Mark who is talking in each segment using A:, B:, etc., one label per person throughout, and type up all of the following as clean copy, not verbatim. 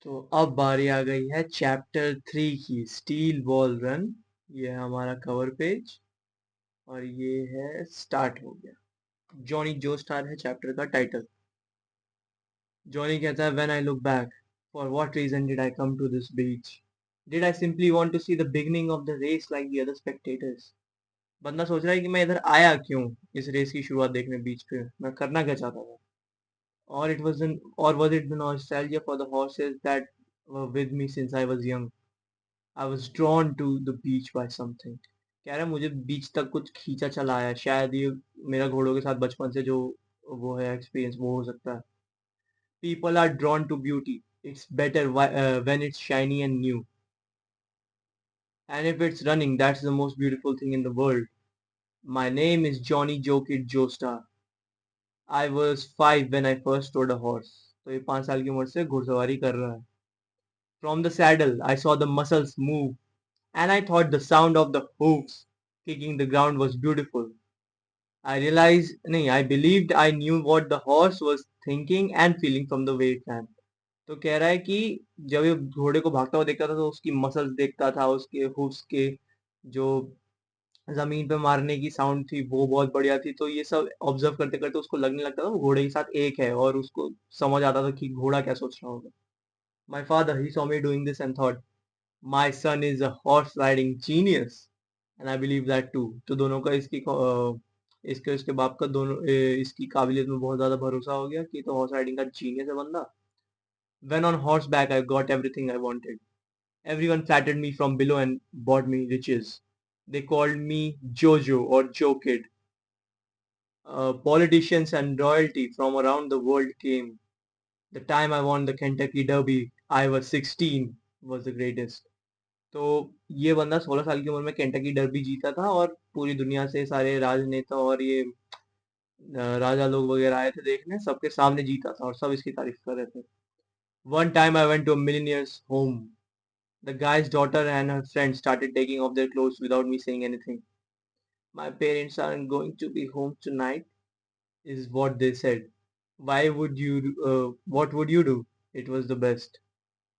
A: तो अब बारी आ गई है चैप्टर 3 की, स्टील बॉल रन। ये है हमारा कवर पेज और ये है स्टार्ट हो गया। जॉनी जो स्टार है चैप्टर का टाइटल। जॉनी कहता है, when I look back, for what reason did I come to this beach? Did I simply want to see the beginning of the race like the other spectators? बंदा सोच रहा है कि मैं इधर आया क्यों, इस रेस की शुरुआत देखने बीच पे मैं करना क्या चाहता था? Or was it the nostalgia for the horses that were with me since I was young? I was drawn to the beach by something. कह रहा है मुझे बीच तक कुछ खींचा चला आया, शायद ये मेरा घोड़ों के साथ बचपन से जो वो है एक्सपीरियंस वो हो सकता है. People are drawn to beauty. It's better when it's shiny and new. And if it's running, that's the most beautiful thing in the world. My name is Johnny Jokid Joestar. I was 5 when I first rode a horse. तो ये 5 साल की उम्र से घुड़सवारी कर रहा है. From the saddle, I saw the muscles move, and I thought the sound of the hooves kicking the ground was beautiful. I believed I knew what the horse was thinking and feeling from the way it ran. तो कह रहा है कि जब ये घोड़े को भागता हुआ देखता था तो उसकी मसल्स देखता था, उसके हूफ्स के जो जमीन पे मारने की साउंड थी वो बहुत बढ़िया थी। तो ये सब ऑब्जर्व करते करते उसको लगने लगता था वो घोड़े के साथ एक है और उसको समझ आता था कि घोड़ा क्या सोच रहा होगा. My father he saw me doing this and thought, my son is a horse riding genius, and I believe that too. तो दोनों का इसके उसके बाप का इसकी काबिलियत में बहुत ज्यादा भरोसा हो गया कि तो हॉर्स राइडिंग का जीनियस है बंदा. When on horseback, I got everything I wanted. Everyone flattered me from below and bought me riches. They called me Jojo or Joe Kid. Politicians and royalty from around the world came. The time I won the Kentucky Derby, I was 16, was the greatest. तो ये बंदा 16 साल की उम्र में Kentucky derby जीता था और पूरी दुनिया से सारे राजनेता और ये राजा लोग वगैरह आए थे देखने, सबके सामने जीता था और सब इसकी तारीफ कर रहे थे. One time I went to a millionaire's home. The guy's daughter and her friends started taking off their clothes without me saying anything. My parents aren't going to be home tonight, is what they said. What would you do? It was the best.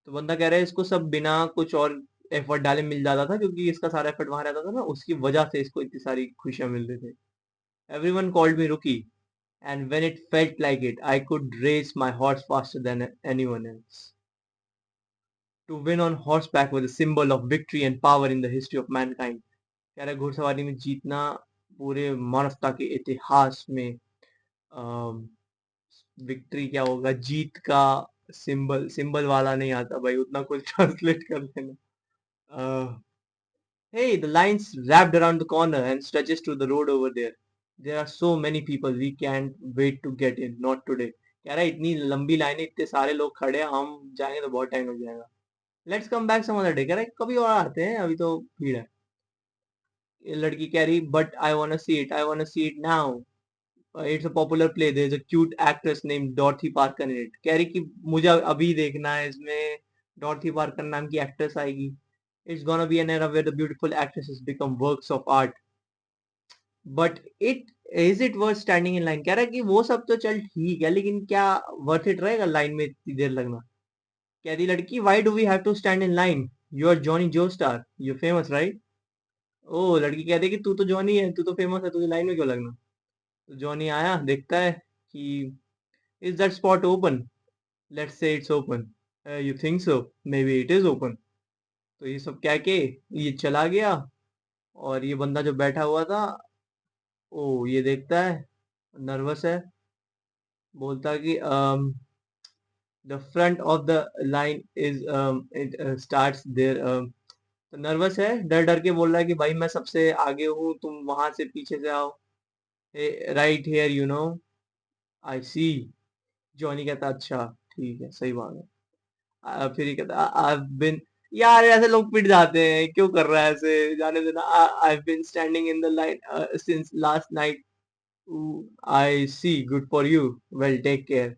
A: तो बंदा कह रहा है इसको सब बिना कुछ और एफर्ट डाले मिल जाता था क्योंकि इसका सारा एफर्ट वहां रहता था ना, उसकी वजह से इसको इतनी सारी खुशियां मिल रही थी. Everyone called me rookie, and when it felt like it, I could race my horse faster than anyone else. To win on horseback was a symbol of victory and power in the history of mankind. कह रहा है घुड़सवारी में जीतना पूरे मानवता के इतिहास में विक्ट्री क्या होगा, जीत का सिंबल. सिंबल वाला नहीं आता भाई, उतना कुछ ट्रांसलेट कर लेना. Hey, the line's wrapped around the corner and stretches to the road over there. There are so many people, we can't wait to get in. Not today. कह रहा है इतनी लंबी लाइन है, इतने सारे लोग खड़े हैं, हम जाएंगे तो बहुत टाइम लग जाएगा. Let's come back some other day. कह रहा है कभी और आते हैं, अभी तो भीड़ है. लड़की कह रही, but I want see it, I want see it now. It's a popular play, there is a cute actress named Dorothy Parker in it. कह रही कि मुझे अभी देखना है, इसमें डॉर्थी पार्कर नाम की एक्ट्रेस आएगी. It's gonna be an era where the beautiful actresses become works of art. But it is it worth standing in line. कह रहा है कि वो सब तो चल ठीक है, लेकिन क्या वर्थ इट रहेगा लाइन में इतनी देर लगना? कह रही लड़की, why do we have to stand in line? You are Johnny Joe star, you famous right? Oh, लड़की कहती है कि तू तो जॉनी है, तू तो फेमस है, तुझे लाइन में क्यों लगना? तो जॉनी आया, देखता है कि is that spot open? Let's say it's open. You think so? May be it is open. तो ये सब कह के ये चला गया. और ये बंदा जो बैठा हुआ था, ओ ये देखता है, नर्वस है, बोलता है कि the front of the line is it starts there. तो नर्वस है, डर डर के बोल रहा है कि भाई मैं सबसे आगे हूँ, तुम वहां से पीछे से आओ. Right here you know. I see. Johnny कहता अच्छा ठीक है, सही बात है. फिर ये कहता आई बिन. यार ऐसे लोग पिट जाते हैं, क्यों कर रहा है ऐसे, जाने देना. I been standing in the line since last night. I see, good for you, well take care.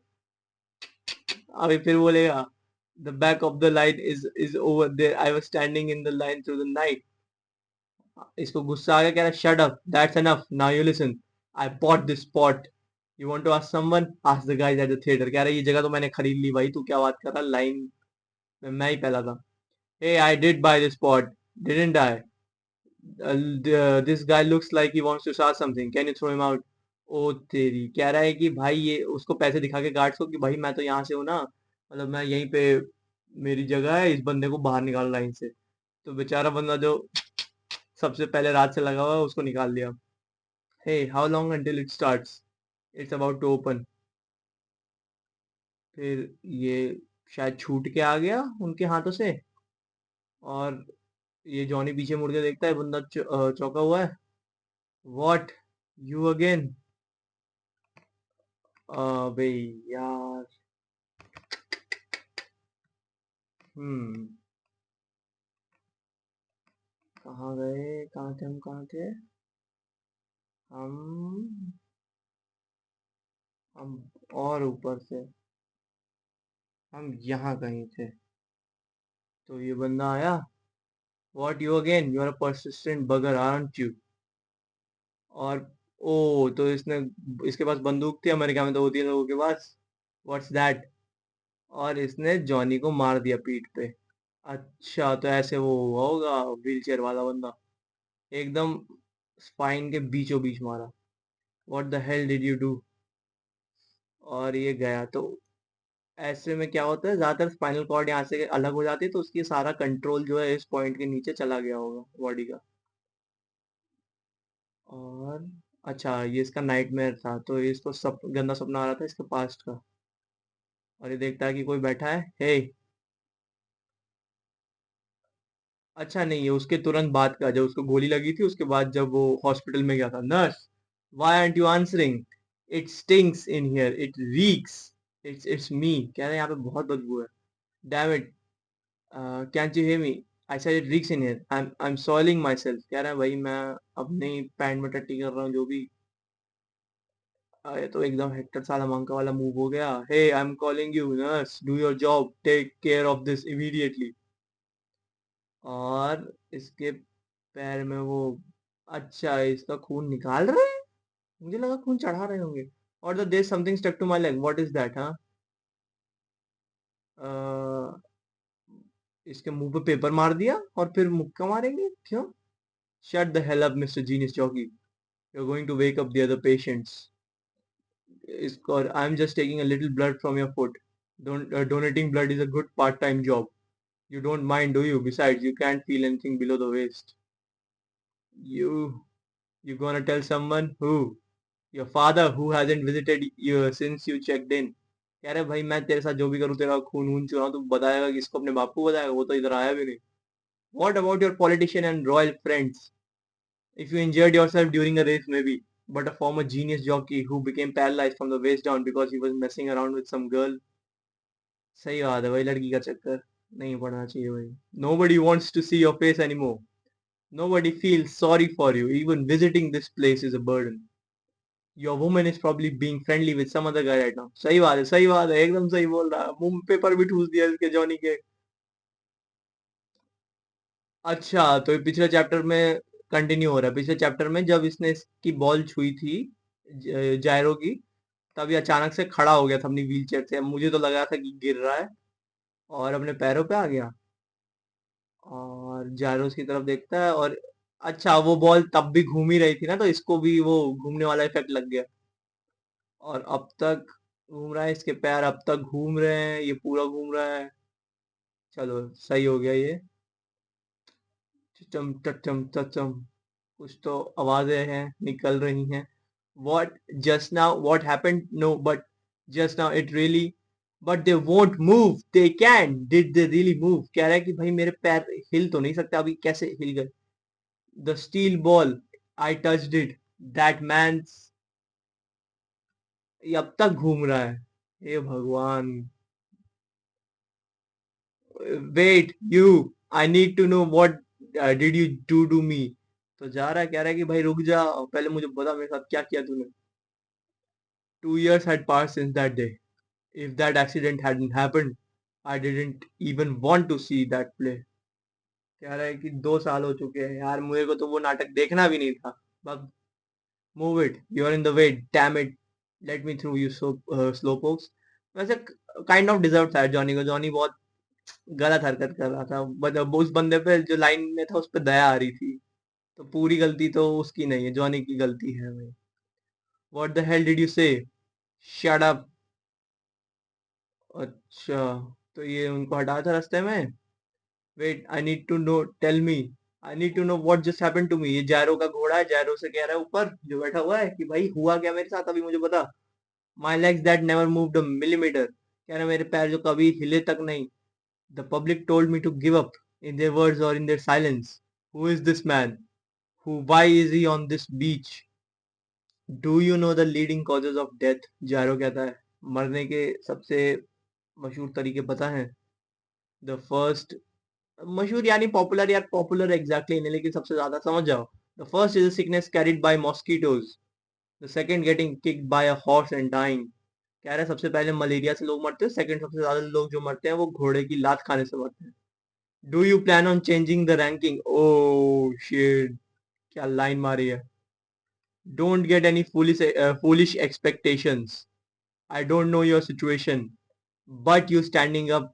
A: अभी फिर बोलेगा, the back of the line is over there, I was standing in the line through the night. इसको गुस्सा आ गया, कह रहा shut up, that's enough, now you listen. I bought this spot. You want to ask someone, ask the guys at the theatre. कह रहा है ये जगह तो मैंने खरीद ली भाई, तू क्या बात कर रहा, लाइन मैं ही पहला था. Hey, I did buy this pot, didn't I? This guy looks like he wants to start something. Can you throw him out? ओ तेरी, कह रहा है कि भाई ये उसको पैसे दिखा के गार्ड्स को कि भाई मैं तो यहाँ से हूँ ना, मतलब मैं यहीं पे, मेरी जगह है, इस बंदे को बाहर निकाल लाइन से. तो बेचारा बंदा जो सबसे पहले रात से लगा हुआ है उसको निकाल दिया. Hey, how long until it starts? It's about to open. फिर ये शायद छूट के आ गया उनके हाथों से. और ये जॉनी पीछे मुड़ के देखता है, बंदा चौंका हुआ है. What, you again? अबे यार. हम्म. कहाँ गए, कहाँ थे हम, कहाँ थे हम? हम और ऊपर से, हम यहाँ कहीं थे. तो ये बंदा आया. What, you again? You are a persistent bugger, aren't you? और ओ, तो इसने, इसके पास बंदूक थी, अमेरिका में तो होती है लोगों के पास. What's that? और इसने जॉनी को मार दिया पीठ पे. अच्छा, तो ऐसे वो हुआ होगा, व्हील चेयर वाला बंदा. एकदम स्पाइन के बीचों बीच मारा. What the hell did you do? और ये गया. तो ऐसे में क्या होता है, ज्यादातर स्पाइनल कॉर्ड यहाँ से अलग हो जाती है, तो उसकी सारा कंट्रोल जो है इस पॉइंट के नीचे चला गया होगा बॉडी का. और अच्छा, ये इसका नाइटमेयर था, तो ये इसको गंदा सपना आ रहा था इसके पास्ट का. और ये देखता है कि कोई बैठा है. हे. अच्छा नहीं, ये उसके तुरंत बाद का, जब उसको गोली लगी थी उसके बाद जब वो हॉस्पिटल में गया था. Nurse, why aren't you answering? It stinks in here, it reeks. It's me, कह रहे हैं यहाँ पे बहुत बदबू है. Damn it, cantt you hear me? I said it reeks in here, I am soiling my self. कह रहा है भाई मैं अपनी पैंट में टट्टी कर रहा हूँ जो भी. ये तो एकदम हेक्टर सालामांका वाला मूव हो गया. Hey, I am calling you nurse, do your job, take care of this immediately. और इसके पैर में वो, अच्छा इसका खून निकाल रहे हैं. मुझे लगा खून चढ़ा रहे होंगे. और the there something stuck to my leg, what is that? हाँ. अ, इसके मुंह पे पेपर मार दिया और फिर मुक्का मारेंगे क्यों? Shut the hell up mister genius jockey, you are going to wake up the other patients. इसको, I am just taking a little blood from your foot. Donating blood is a good part-time job. You don't mind, do you? Besides, you can't feel anything below the waist. You gonna tell someone? Who? Your father, who hasn't visited you since you checked in. कह रहे भाई मैं तेरे साथ जो भी करूँ, तेरा खून वून चुराऊं, तो बताएगा किसको? अपने बाप को बताएगा? वो तो इधर आया भी नहीं. What about your politician and royal friends? If you injured yourself during a race, maybe. But a former genius jockey who became paralyzed from the waist down because he was messing around with some girl. सही बात है भाई, लड़की का चक्कर नहीं पड़ना चाहिए भाई. Nobody wants to see your face anymore. Nobody feels sorry for you. Even visiting this place is a burden. Your woman is probably being friendly with some other guy right now. सही बात है, सही बात है, एकदम सही बोल रहा है. मुंह में पेपर भी ठूस दिया इसके जॉनी के. अच्छा, तो ये पिछले चैप्टर में कंटिन्यू हो रहा है. पिछले चैप्टर में जब इसने इसकी बॉल छुई थी, जायरो की, तब ये अचानक से खड़ा हो गया था अपनी व्हील चेयर से. मुझे तो लगा था कि गिर रहा है और अपने पैरों पे आ गया. और जायरोस की तरफ देखता है. और अच्छा, वो बॉल तब भी घूम ही रही थी ना, तो इसको भी वो घूमने वाला इफेक्ट लग गया. और अब तक घूम रहा है, इसके पैर अब तक घूम रहे हैं, ये पूरा घूम रहा है. चलो सही हो गया ये. चम चम चम, कुछ तो आवाजें हैं निकल रही हैं. What just now? What happened? No, but just now it really. But they won't move. They can. Did they really move? कह रहा है कि भाई मेरे पैर हिल तो नहीं सकते, अभी कैसे हिल गए? The steel ball. I touched it. That man's. ये अब तक घूम रहा है. हे भगवान. Wait, you. I need to know what did you do to me? तो जा रहा है, कह रहा है कि भाई रुक जा, पहले मुझे बता मेरे साथ क्या किया तूने. 2 years had passed since that day. If that accident hadn't happened, I didn't even want to see that play. कह रहा है कि 2 साल हो चुके हैं यार, मुझे को तो वो नाटक देखना भी नहीं था. बस. Move it, you are in the way, damn it, let me through you, so slow pokes. वैसे काइंड ऑफ डिजर्व था जॉनी को. जॉनी बहुत गलत हरकत कर रहा था, मतलब उस बंदे पे जो लाइन में था उस पे दया आ रही थी। तो पूरी गलती तो उसकी नहीं है, जॉनी की गलती है भाई। What the hell did you say? Shut up. अच्छा, तो ये उनको हटाया था रास्ते में। Wait, I need to know, tell me, I need to know what just happened to me. ये जैरो का घोड़ा है, जैरो से कह रहा है ऊपर जो बैठा हुआ है कि भाई हुआ क्या मेरे साथ, अभी मुझे बता। My legs that never moved a millimetre, कह रहा मेरे पैर जो कभी हिले तक नहीं। The public told me to give up, in their words और in their silence. Who is this man? Who, why is he on this beach? Do you know the leading causes of death? Jairo कहता है मरने के सबसे मशहूर तरीके पता है? द फर्स्ट, मशहूर यानी पॉपुलर, यार पॉपुलर एग्जैक्टली नहीं, लेकिन सबसे ज्यादा समझ जाओ। The first is sickness carried by mosquitoes. The second getting kicked by a horse and dying. कह रहे हैं सबसे पहले मलेरिया से लोग मरते हैं, सेकंड सबसे ज्यादा लोग जो मरते हैं वो घोड़े की लात खाने से मरते हैं। Do you plan on changing the ranking? Oh shit, क्या लाइन मारी है। Don't get any foolish expectations. I don't know your situation, but you standing up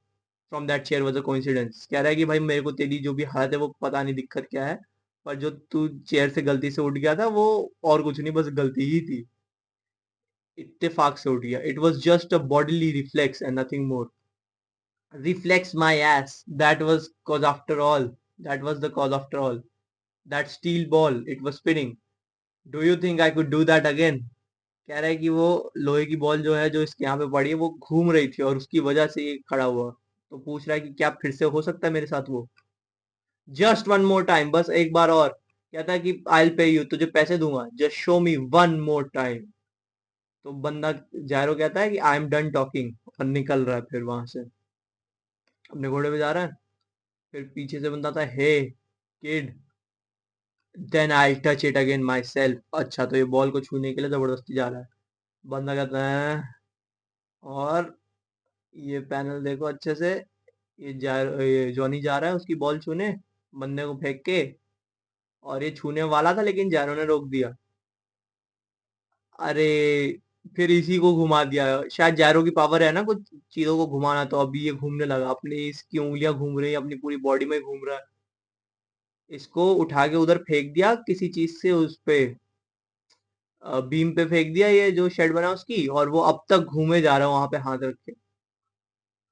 A: from that chair was a coincidence. कह रहा है कि भाई मेरे को तेरी जो भी हालत है वो पता नहीं दिक्कत क्या है, पर जो तू चेयर से गलती से उठ गया था वो और कुछ नहीं, बस गलती ही थी, इत्तेफाक से उठ गया। It was just a bodily reflex and nothing more. Reflex my ass. That was cause after all. That was the cause after all. That steel ball, it was spinning. Do you think I could do that again? कह रहा है कि वो लोहे की ball जो है जो इसके यहाँ पे पड़ी है वो घूम रही थी और उसकी वजह से ये खड़ा हुआ। तो पूछ रहा है कि क्या फिर से हो सकता है मेरे साथ वो? जस्ट वन मोर टाइम, बस एक बार और। कहता है कि आई विल पे यू, तुझे पैसे दूंगा, जस्ट शो मी वन मोर टाइम। तो बंदा जैरो कहता है कि आई एम डन टॉकिंग, और निकल रहा है फिर वहां से, अपने घोड़े पे जा रहा है। फिर पीछे से बंदा था, hey kid, then I touch it again myself. अच्छा, तो ये बॉल को छूने के लिए जबरदस्ती जा रहा है। बंदा कहता है, और ये पैनल देखो अच्छे से, ये जॉनी जा रहा है उसकी बॉल छूने, बंदे को फेंक के, और ये छूने वाला था लेकिन जैरो ने रोक दिया। अरे, फिर इसी को घुमा दिया। शायद जैरो की पावर है ना कुछ चीजों को घुमाना, तो अभी ये घूमने लगा, अपनी इसकी उंगलियां घूम रही, अपनी पूरी बॉडी में घूम रहा है। इसको उठा के उधर फेंक दिया किसी चीज से, उस पे बीम पे फेंक दिया, ये जो शेड बना उसकी, और वो अब तक घूमे जा रहा है वहां पे हाथ रख के।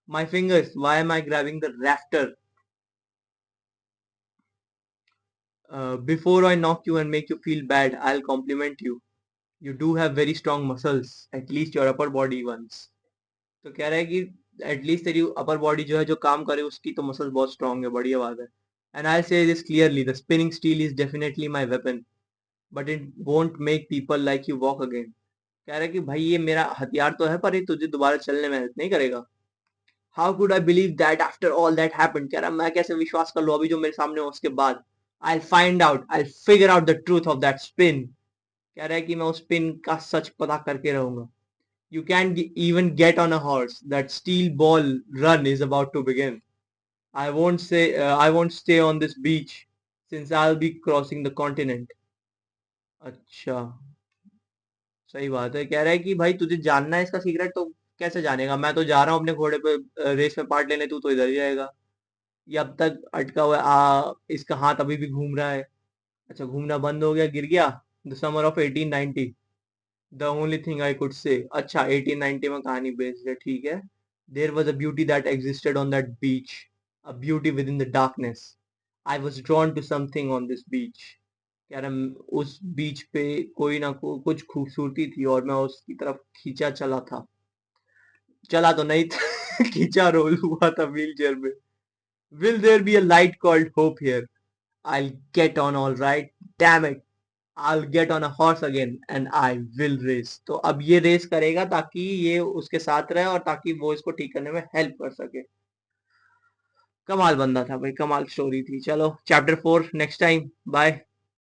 A: My fingers, why am I grabbing the rafter? Before I knock you and make you feel bad, I'll compliment you. You do have very strong muscles, at least your upper body ones. तो कह रहा है कि at least तेरी upper body जो है जो काम करे उसकी तो मसल्स बहुत स्ट्रांग है, बढ़िया बात है। एंड आई से this clearly, the spinning steel is definitely my weapon, but it won't make people like you walk again. कह रहा है कि भाई ये मेरा हथियार तो है, पर ये तुझे दोबारा चलने में हेल्प नहीं करेगा। How could I believe that after all that happened? कह रहा मैं कैसे विश्वास कर लूं अभी जो मेरे सामने हो उसके बाद। I find out, I figure out the truth of that spin. कह रहा है कि मैं उस पिन का सच पता करके रहूंगा। You can't even get on a horse. That steel ball run is about to begin. I won't stay on this beach since I'll be crossing the continent. अच्छा, सही बात है। कह रहा है कि भाई तुझे जानना है इसका सीक्रेट, तो कैसे जानेगा? मैं तो जा रहा हूँ अपने घोड़े पे रेस में पार्ट लेने, तू तो इधर ही जाएगा। ये अब तक अटका हुआ है, इसका हाथ अभी भी घूम रहा है। अच्छा, घूमना बंद हो गया, गिर गया। The summer of 1890, the only thing I could say. अच्छा, 1890 में कहानी बेस्ड है, ठीक है। There was a beauty that existed on that beach, a beauty within the darkness. I was drawn to something on this beach. कह रहा उस बीच पे कोई ना कुछ खूबसूरती थी और मैं उसकी तरफ खींचा चला था। चला तो नहीं था खींचा रोल हुआ था व्हील चेयर में। Will there be a light called hope here? I'll get on all right. Damn it. I'll get on a horse again and I will race. तो अब ये रेस करेगा ताकि ये उसके साथ रहे और ताकि वो इसको ठीक करने में हेल्प कर सके। कमाल बंदा था भाई, कमाल स्टोरी थी। चलो, चैप्टर 4 नेक्स्ट टाइम। बाय।